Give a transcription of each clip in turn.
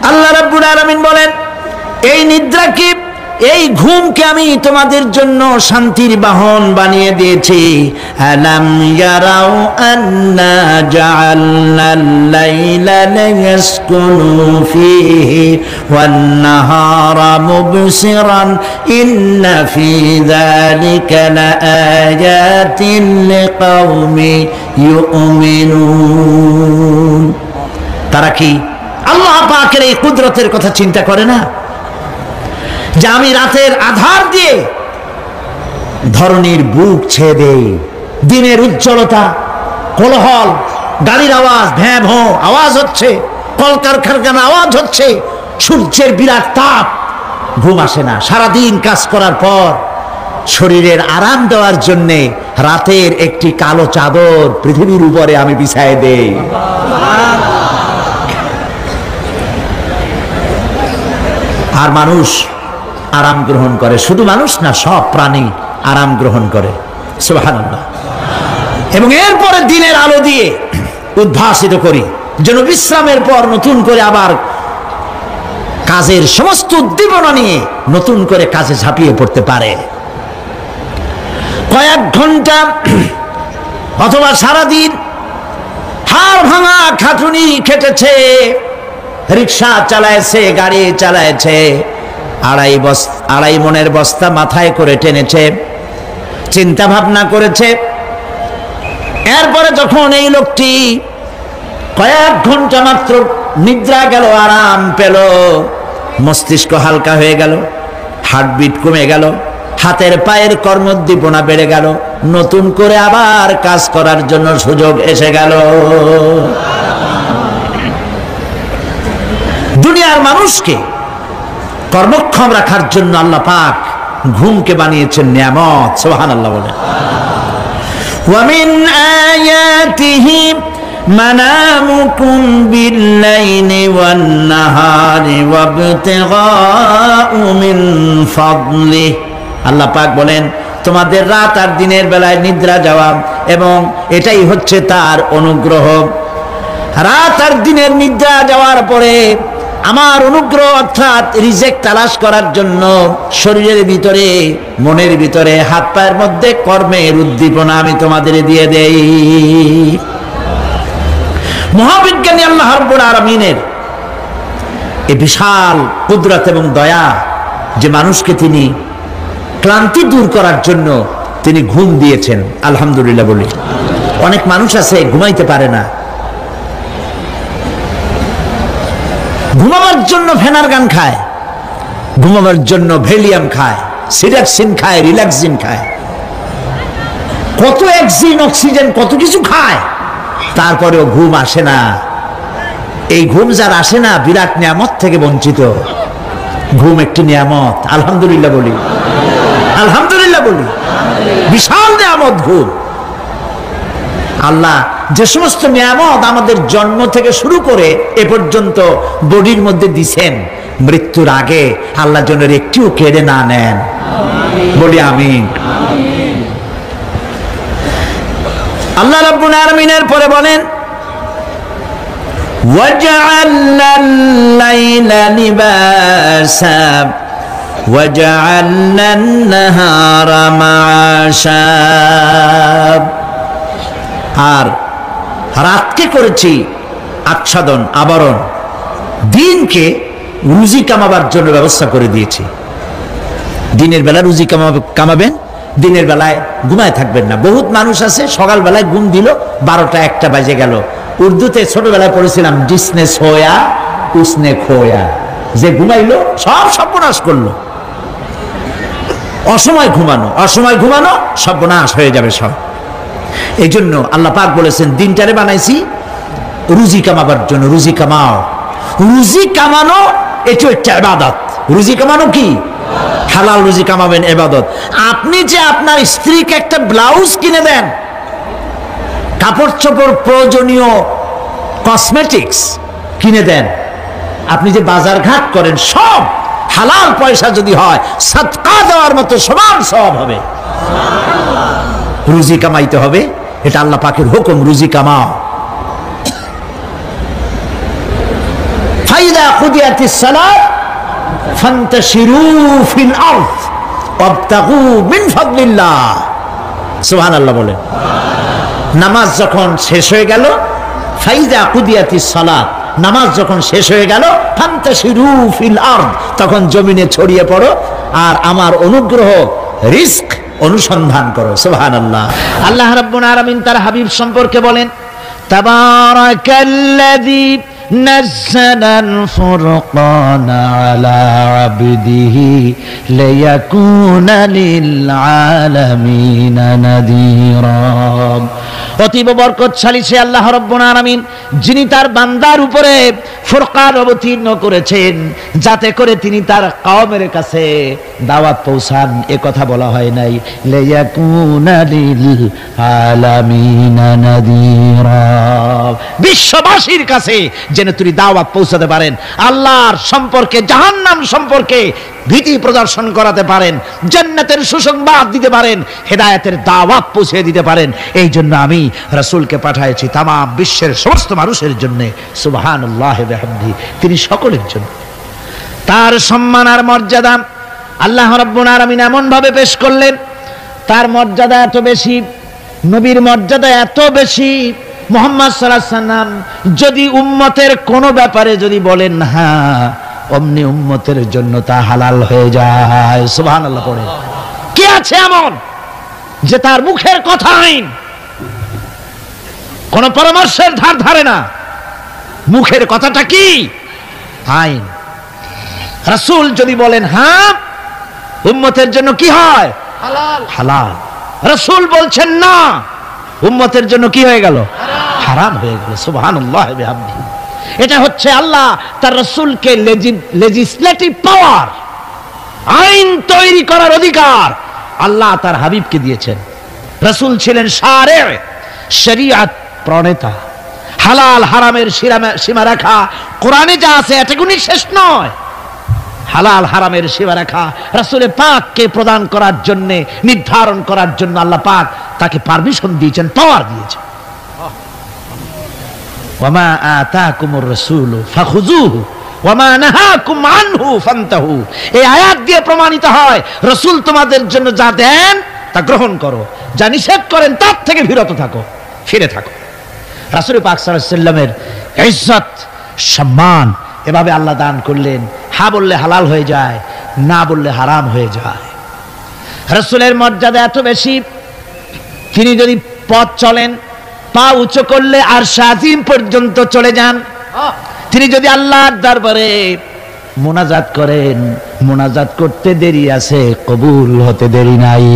আল্লাহ রাব্বুল আলামিন বলেন, এই নিদ্রাকে, এই ঘুমকে আমি তোমাদের জন্য শান্তির বাহন বানিয়ে দিয়েছি। আলাম ইয়ারাউ আন্না জাআলনাল লাইলা লিয়াসকুনু ফীহি ওয়ান নাহারা মুবসিরান ইন্না ফী যালিকা লাআয়াতিন লিকাওমি ইউমিনুন। তারা কি আল্লাহ পাকের এই কুদরতের কথা চিন্তা করে না, যে আমি রাতের আধার দিয়ে ধরনীর বুক ছেয়ে দেই, দিনের উজ্জ্বলতা, কোলাহল, গাড়ির আওয়াজ, ভ্যাঁ ভোঁ আওয়াজ হচ্ছে, কলকারখানার আওয়াজ হচ্ছে, সূর্যের বিরাট তাপ, ঘুম আসে না। সারাদিন কাজ করার পর শরীরের আরাম দেওয়ার জন্যে রাতের একটি কালো চাদর পৃথিবীর উপরে আমি বিছায় দেই। আর মানুষ আরাম গ্রহণ করে, শুধু মানুষ না, সব প্রাণী আরাম গ্রহণ করে। সুবহানাল্লাহ। এবং এরপরে দিনের আলো দিয়ে উদ্ভাসিত করি, যেন বিশ্রামের পর নতুন করে আবার কাজের সমস্ত উদ্দীপনা নিয়ে নতুন করে কাজে ঝাঁপিয়ে পড়তে পারে। কয়েক ঘন্টা অথবা সারাদিন হাড় ভাঙা খাটুনি খেটেছে, রিক্সা চালাইছে, গাড়ি চালাইছে, আড়াই মনের বস্তা মাথায় করে টেনেছে, চিন্তা ভাবনা করেছে। এরপরে যখন এই লোকটি কয়েক ঘন্টা মাত্র নিদ্রা গেল, আরাম পেল, মস্তিষ্ক হালকা হয়ে গেল, হার্টবিট কমে গেল, হাতের পায়ের কর্মোদ্দীপনা বেড়ে গেল, নতুন করে আবার কাজ করার জন্য সুযোগ এসে গেল। দুনিয়ার মানুষকে কর্মক্ষম রাখার জন্য আল্লাহ পাক ঘুমকে বানিয়েছেন নিয়ামত। সুবহানাল্লাহ বলে। ওয়া মিন আয়াতিহি মানামুকুম বিল-লাইলি ওয়ান-নাহারি ওয়াবতিগাউ মিন ফাদলিহি। আল্লাহ পাক বলেন, তোমাদের রাত আর দিনের বেলায় নিদ্রা যাওয়া, এবং এটাই হচ্ছে তার অনুগ্রহ। রাত আর দিনের নিদ্রা যাওয়ার পরে আমার অনুগ্রহ অর্থাৎ রিজিক তালাশ করার জন্য শরীরের ভিতরে, মনের ভিতরে, হাত পায়ের মধ্যে কর্মের উদ্দীপনা আমি তোমাদের দিয়ে দেই। মহাবিজ্ঞানী আল্লাহ রাব্বুল আলামিনের এই বিশাল কুদরত এবং দয়া, যে মানুষকে তিনি ক্লান্তি দূর করার জন্য তিনি ঘুম দিয়েছেন। আলহামদুলিল্লাহ বলি। অনেক মানুষ আছে ঘুমাইতে পারে না, ঘুমাবার জন্য ফেনার গান খায়, ঘুমাবার জন্য ভ্যালিয়াম খায়, সিরাক্সিন খায়, রিল্যাক্সিন খায়, কত অক্সিজেন, অক্সিজেন, কত কিছু খায়, তারপরেও ঘুম আসে না। এই ঘুম যার আসে না, বিরাট নিয়ামত থেকে বঞ্চিত। ঘুম একটি নিয়ামত। আলহামদুলিল্লাহ বলি, আলহামদুলিল্লাহ বলি। বিশাল নিয়ামত ঘুম। আল্লাহ যে সমস্ত নিয়ামত আমাদের জন্ম থেকে শুরু করে এ পর্যন্ত বডির মধ্যে দিছেন, মৃত্যুর আগে আল্লাহ যেন একটিও কেড়ে না নেন। বলি আমিন। আল্লাহ রাব্বুল আলামিনের পরে বলেন, ওয়াজআলনাল লাইলা লিবাসা ওয়াজআলনান নাহারা মাআশা। আর রাতকে করেছি আচ্ছাদন, আবরণ, দিনকে রুজি কামাবার জন্য ব্যবস্থা করে দিয়েছি। দিনের বেলা রুজি কামাবেন, দিনের বেলায় ঘুমায় থাকবেন না। বহুত মানুষ আছে সকালবেলায় ঘুম দিল, 12টা 1টা বাজে গেল। উর্দুতে ছোটবেলায় পড়েছিলাম, জিসনে সোয়া উসনে খোয়া, যে ঘুমাইলো সব সর্বনাশ করলো। অসময় ঘুমানো, অসময় ঘুমানো সর্বনাশ হয়ে যাবে সব। এই জন্য আল্লাহ পাক বলেছেন, দিনটারে বানাইছি রুজি কামাবার জন্য। রুজি কামাও। রুজি কামানো এটা একটা ইবাদত। রুজি কামানো কি? হালাল রুজি কামাবেন, ইবাদত। আপনি যে আপনার স্ত্রীকে একটা ব্লাউজ কিনে দেন, কাপড় চোপড়, প্রয়োজনীয় কসমেটিক্স কিনে দেন, আপনি যে বাজার ঘাট করেন, সব হালাল পয়সা যদি হয়, সাদকা দেওয়ার মতো সমান সওয়াব হবে। রুজি কামাইতে হবে, এটা আল্লাহ পাকের হুকুম। রুজি কামাও। ফাইদা কুদিয়াতিস সালাত ফান্তাশিরু ফিল আরদ ওয়াবতাগু মিন ফাদলিল্লাহ। সুবহানাল্লাহ বলেন। নামাজ যখন শেষ হয়ে গেল, ফাইদা কুদিয়াতিস সালাত, নামাজ যখন শেষ হয়ে গেল, ফান্তাশিরু ফিল আরদ, তখন জমিনে ছড়িয়ে পড়ো আর আমার অনুগ্রহ রিস্ক অনুসন্ধান করো। সুবহানাল্লাহ। আল্লাহ রাব্বুল আলামিন তার হাবিব সম্পর্কে বলেন, তাবারাকাল্লাযী নাযালাল ফুরকানা আলা আবদিহি লিয়াকুনা লিল আলামিনা নাযীরা। অতীব বরকতশালী সে আল্লাহ রাব্বুল আলামিন, যিনি তার বান্দার উপরে ফুরকান অবতীর্ণ করেছেন যাতে করে তিনি তার কওমের কাছে দাওয়াত পৌঁছান। এ কথা বলা হয় নাই, লিয়াকুনা লিল আলামিনা নাযীরা, বিশ্ববাসীর কাছে যেন তিনি দাওয়াত পৌঁছাতে পারেন, আল্লাহর সম্পর্কে, জাহান্নাম সম্পর্কে ভীতি প্রদর্শন করাতে পারেন, জান্নাতের সুসংবাদ দিতে পারেন, হেদায়েতের দাওয়াত পৌঁছে দিতে পারেন। এই জন্য আমি রাসূলকে পাঠিয়েছি তাম বিশ্বের সমস্ত মানুষের জন্য। সুবহানাল্লাহি ওয়া বিহামদিহি, তিনি সকলের জন্য। তার সম্মান আর মর্যাদা আল্লাহ রাব্বুল আলামিন এমন ভাবে পেশ করলেন, তার মর্যাদা এত বেশি, নবীর মর্যাদা এত বেশি, মুহাম্মদ সাল্লাল্লাহু আলাইহি ওয়াসাল্লাম যদি উম্মতের কোনো ব্যাপারে যদি বলেন হ্যাঁ, অমনি উম্মতের জন্য তা হালাল হয়ে যায়। সুবহানাল্লাহ পড়ে। কে আছে এমন যে তার মুখের কথা আইন, কোন পরামর্শের ধার ধারে না, মুখের কথাটা কি আইন। রাসূল যদি বলেন হ্যাঁ, উম্মতের জন্য কি হয়? হালাল। হালাল। রাসূল বলছেন না, উম্মতের জন্য কি হয়ে গেল? হারাম হয়ে গেল। সুবহানাল্লাহি ওয়া বিহামদিহি। এটা হচ্ছে আল্লাহ তার রাসূলকে লেজিসলেটিভ পাওয়ার, আইন তৈরি করার অধিকার আল্লাহ তার হাবিবকে দিয়েছেন। রাসূল ছিলেন শারে, শরীয়ত প্রণেতা। হালাল হারামের সীমারেখা কোরআনে যা আছে এটুকুনি শেষ নয়। হালাল হারামের সীমারেখা রাসূল পাককে প্রদান করার জন্য, নির্ধারণ করার জন্য আল্লাহ পাক তাকে পারমিশন দিয়েছেন, পাওয়ার দিয়েছেন। ওয়ামা আতাকুমুর রাসূলু ফাখুযুহু ওয়ামা নাহাকুম আনহু ফান্তাহু। এই আয়াত দিয়ে প্রমাণিত হয় রাসূল তোমাদের জন্য যা দেন তা গ্রহণ করো, যা নিষেধ করেন তার থেকে বিরত থাকো, ফিরে থাকো। রাসূল পাক সাল্লাল্লাহু আলাইহি ওয়াসাল্লামের ইজ্জত সম্মান এভাবে আল্লাহ দান করলেন। হ্যাঁ বললে হালাল হয়ে যায়, না বললে হারাম হয়ে যায়। রাসূলের মর্যাদা এত বেশি, তিনি যদি পথ চলেন, পা উঁচু করলে আরশ আজিম পর্যন্ত চলে যান। তিনি যদি আল্লাহর দরবারে মোনাজাত করেন, মোনাজাত করতে দেরি আছে, কবুল হতে দেরি নাই।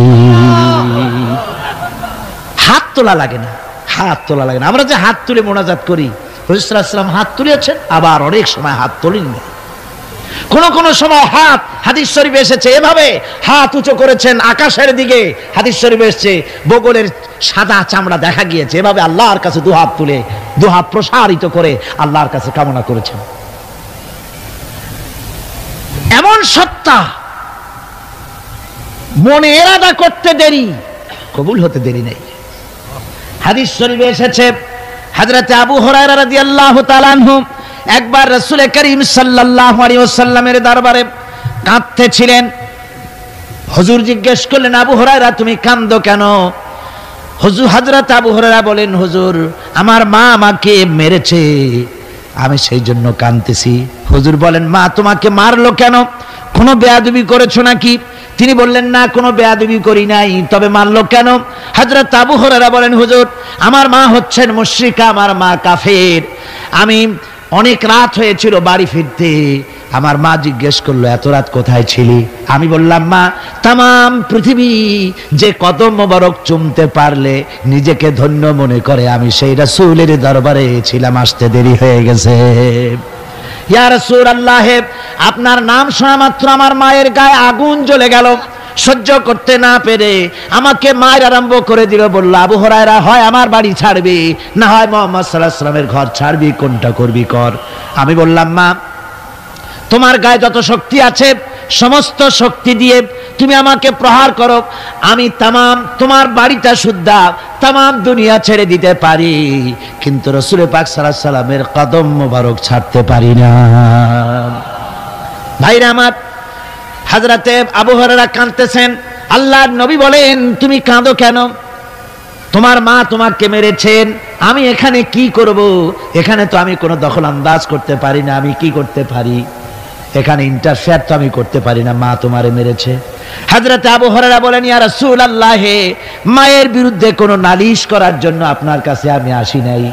হাত তোলা লাগে না, হাত তোলা লাগে না। আমরা যে হাত তুলে মোনাজাত করি, রাসূল সাল্লাল্লাহু আলাইহি ওয়াসাল্লাম হাত তুলেছেন, আবার অনেক সময় হাত তোলেননি। কোন কোন সময় হাত, হাদিস শরীফে এসেছে এভাবে হাত উঁচু করেছেন আকাশের দিকে, হাদিস শরীফে এসেছে বগলের সাদা চামড়া দেখা গিয়েছে, এভাবে আল্লাহর কাছে দুহাত তুলে, দুহাত প্রসারিত করে আল্লাহর কাছে কামনা করেছেন। এমন সত্তা, মনে ইরাদা করতে দেরি, কবুল হতে দেরি নেই। হাদিস শরীফে এসেছে হযরত আবু হুরায়রা রাদিয়াল্লাহু তাআলা আনহু একবার রাসূল করিম সাল্লাল্লাহু আলাইহি ওয়াসাল্লামের দরবারে কাঁদতেছিলেন। হুজুর জিজ্ঞেস করলেন, আবু হুরায়রা তুমি কাঁদো কেন? হুজুর হযরত আবু হুরায়রা বলেন, হুজুর আমার মা আমাকে মেরেছে, আমি সেই জন্য কাঁদতেছি। হুজুর বলেন, মা তোমাকে মারলো কেন? কোনো বেয়াদবি করেছো নাকি? তিনি বললেন, না কোনো বেয়াদবি করি নাই, তবে মারলো কেন? হযরত আবু হুরায়রা বলেন, হুজুর আমার মা হচ্ছেন মুশরিকা, আমার মা কাফের। আমি অনেক রাত হয়েছিল বাড়ি ফিরতে, আমার মা জিজ্ঞেস করলো এত রাত কোথায় ছিলি? আমি বললাম, মা তাম পৃথিবী যে কদম মোবারক চুমতে পারলে নিজেকে ধন্য মনে করে, আমি সেই রাসূলের দরবারে ছিলাম, আসতে দেরি হয়ে গেছে। ইয়া রাসূলুল্লাহ, আপনার নাম শোনা মাত্র আমার মায়ের গায়ে আগুন জ্বলে গেল, সহ্য করতে না পেরে আমাকে মায়ের আরম্ভ করে দিল। বলল, আবু হুরায়রা হয় আমার বাড়ি ছাড়বি, না হয় মুহাম্মদ সাল্লাল্লাহু আলাইহি ওয়াসাল্লামের ঘর ছাড়বি, কোনটা করবি কর। আমি বললাম, মা তোমার গায়ে যত শক্তি আছে সমস্ত শক্তি দিয়ে তুমি আমাকে প্রহার করো, আমি তামাম তোমার বাড়িটা শুদ্ধা তামাম দুনিয়া ছেড়ে দিতে পারি, কিন্তু রাসূল পাক সাল্লাল্লাহু আলাইহি সাল্লামের কদম মোবারক ছাড়তে পারি না। ভাইরা আমার, হযরতে আবু হুরায়রা কাঁদতেছেন। আল্লাহর নবী বলেন, তুমি কাঁদো কেন? তোমার মা তোমাকে মেরেছেন, আমি এখানে কি করব? এখানে তো আমি কোনো দখল আন্দাজ করতে পারি না, আমি কি করতে পারি? এখানে ইন্টারফেয়ার তো আমি করতে পারি না, মা তোমারে মেরেছে। হযরত আবু হুরায়রা বলেন, ইয়া রাসূলুল্লাহ, মায়ের বিরুদ্ধে কোনো নালিশ করার জন্য আপনার কাছে আমি আসি নাই।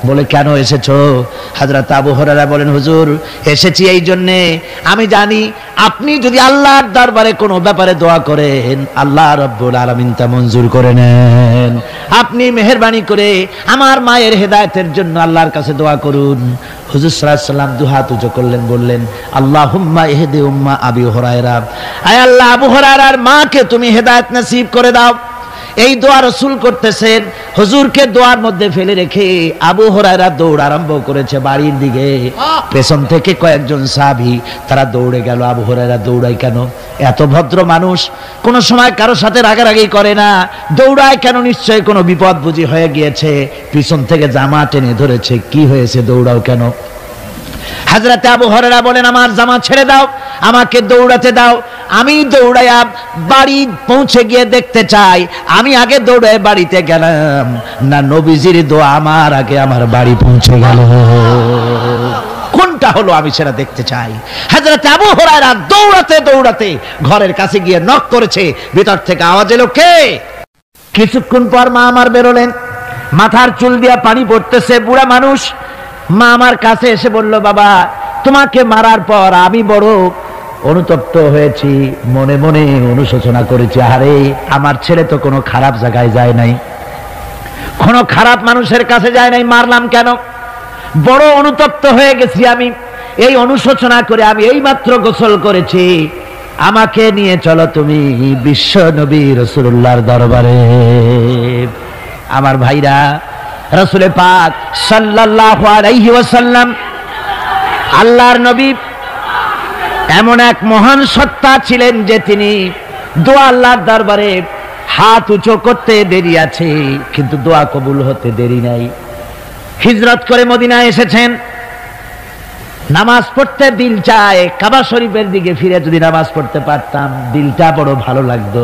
বলে, কেন এসেছো? হযরত আবু হুরায়রা বলেন, হুজুর, এসেছি এই জন্যে, আমি জানি আপনি যদি আল্লাহর দরবারে কোনো ব্যাপারে দোয়া করেন, আল্লাহ রাব্বুল আলামিন তা মঞ্জুর করে নেন। আপনি মেহেরবানি করে আমার মায়ের হেদায়েতের জন্য আল্লাহর কাছে দোয়া করুন। হুজুর সাল্লাল্লাহু আলাইহি সাল্লাম দুহাত উঁচু করলেন, বললেন, আল্লাহুম্মা ইহদি উম্মা আবি হুরায়রা, আয় আল্লাহ, আবু হুরায়রার মাকে তুমি হেদায়েত নসিব করে দাও। এই দোয়া রাসূল করতেছেন। হুজুরকে দোয়ার মধ্যে ফেলে রেখে আবু হুরায়রা দৌড় আরম্ভ করেছে বাড়ির দিকে। পেছন থেকে কয়েকজন সাহাবী তারা দৌড়ে গেল। আবু হুরায়রা দৌড়ায় কেন? এত ভদ্র মানুষ, কোনো সময় কারোর সাথে রাগারাগি করে না, দৌড়ায় কেন? নিশ্চয়ই কোনো বিপদ বুঝি হয়ে গিয়েছে, পিছন থেকে জামা টেনে ধরেছে। কি হয়েছে, দৌড়াও কেন? হযরত আবু হুরায়রা বলেন, আমার জামা ছেড়ে দাও, আমাকে দৌড়াতে দাও। আমি দৌড়াইয়া বাড়ি পৌঁছে গিয়ে দেখতে চাই, আমি আগে দৌড়ে বাড়িতে গেলাম না নবীজির দোয়া আমার আগে আমার বাড়ি পৌঁছে গেল। কোনটা হলো আমি সেটা দেখতে চাই। হযরত আবু হুরায়রা দৌড়াতে দৌড়াতে ঘরের কাছে গিয়ে নক করেছে। ভিতর থেকে আওয়াজ এলো, কে? কিছুক্ষণ পর মা আমার বেরোলেন, মাথার চুল দিয়া পানি পড়তেছে, বুড়া মানুষ। মা আমার কাছে এসে বলল, বাবা, তোমাকে মারার পর আমি বড় অনুতপ্ত হয়েছি, মনে মনে অনুশোচনা করেছি, আরে আমার ছেলে তো কোনো খারাপ জায়গায় যায় নাই, কোনো খারাপ মানুষের কাছে যায় নাই, মারলাম কেন? বড় অনুতপ্ত হয়ে গেছি আমি। এই অনুশোচনা করে আমি এইমাত্র গোসল করেছি, আমাকে নিয়ে চলো তুমি বিশ্ব নবী রাসূলুল্লাহর দরবারে। আমার ভাইরা, রাসূল পাক সাল্লাল্লাহু আলাইহি ওয়াসাল্লাম, আল্লাহর নবী এমন এক মহান সত্তা ছিলেন যে তিনি দোয়া আল্লাহর দরবারে হাত উঁচু করতে দেরি আছে, কিন্তু দোয়া কবুল হতে দেরি নাই। হিজরত করে মদিনায় এসেছেন, নামাজ পড়তে দিল চায়, কাবা শরীফের দিকে ফিরে যদি নামাজ পড়তে পারতাম দিলটা বড় ভালো লাগতো,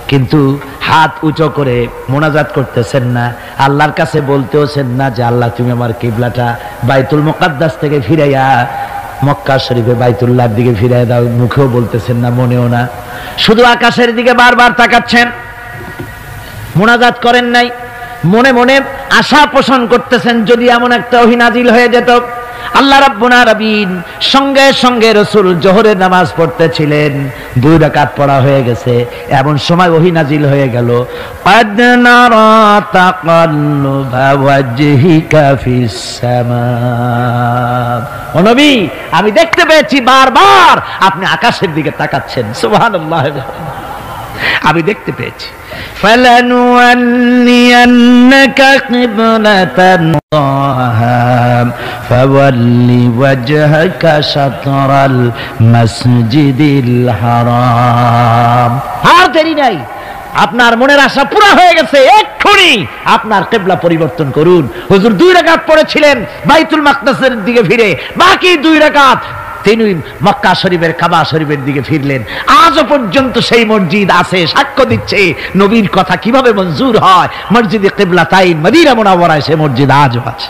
কিন্তু হাত উঁচু করে মোনাজাত করতেছেন না, আল্লাহর কাছে বলতেওছেন না যে আল্লাহ তুমি আমার কিবলাটা বাইতুল মুকাদ্দাস থেকে ফিরাইয়া মক্কা শরীফে বাইতুল্লাহর দিকে ফিরাইয়া দাও। মুখেও বলতেছেন না, মনেও না, শুধু আকাশের দিকে বারবার তাকাচ্ছেন, মোনাজাত করেন নাই। মনে মনে আশা পোষণ করতেছেন যদি এমন একটা ওহী নাজিল হয়ে যেত। আল্লাহ রাব্বুল আলামিন সঙ্গে সঙ্গে রাসূল জোহরের নামাজ পড়তেছিলেন, 2 রাকাত পড়া হয়ে গেছে, এমন সময় ওহী নাজিল হয়ে গেল, ক্বাদ নারা তাকাল্লুবা ওয়াজহিকা ফিস সামা। ও নবী, আমি দেখতে পেয়েছি বারবার আপনি আকাশের দিকে তাকাচ্ছেন। সুবহানাল্লাহ, আমি দেখতে পেয়েছি। ফালানুওয়াল্লিয়ান্নাকা কিবলাতান ফাওয়াল্লি ওয়াজহাকা শাতরাল মাসজিদিল হারাম। আর দেরি নাই, আপনার মনের আশা পুরা হয়ে গেছে, এক্ষুনি আপনার কিবলা পরিবর্তন করুন। হুজুর 2 রাকাত পড়েছিলেন বাইতুল মাকদাসের দিকে ফিরে, বাকি 2 রাকাত তিনি মক্কা শরীফের কাবা শরীফের দিকে ফিরলেন। আজও পর্যন্ত সেই মসজিদ আছে, সাক্ষ্য দিচ্ছে নবীর কথা কিভাবে মঞ্জুর হয়। মসজিদে কিবলাতাইন মদিনা মুনাওয়ারায় সে মসজিদ আজও আছে।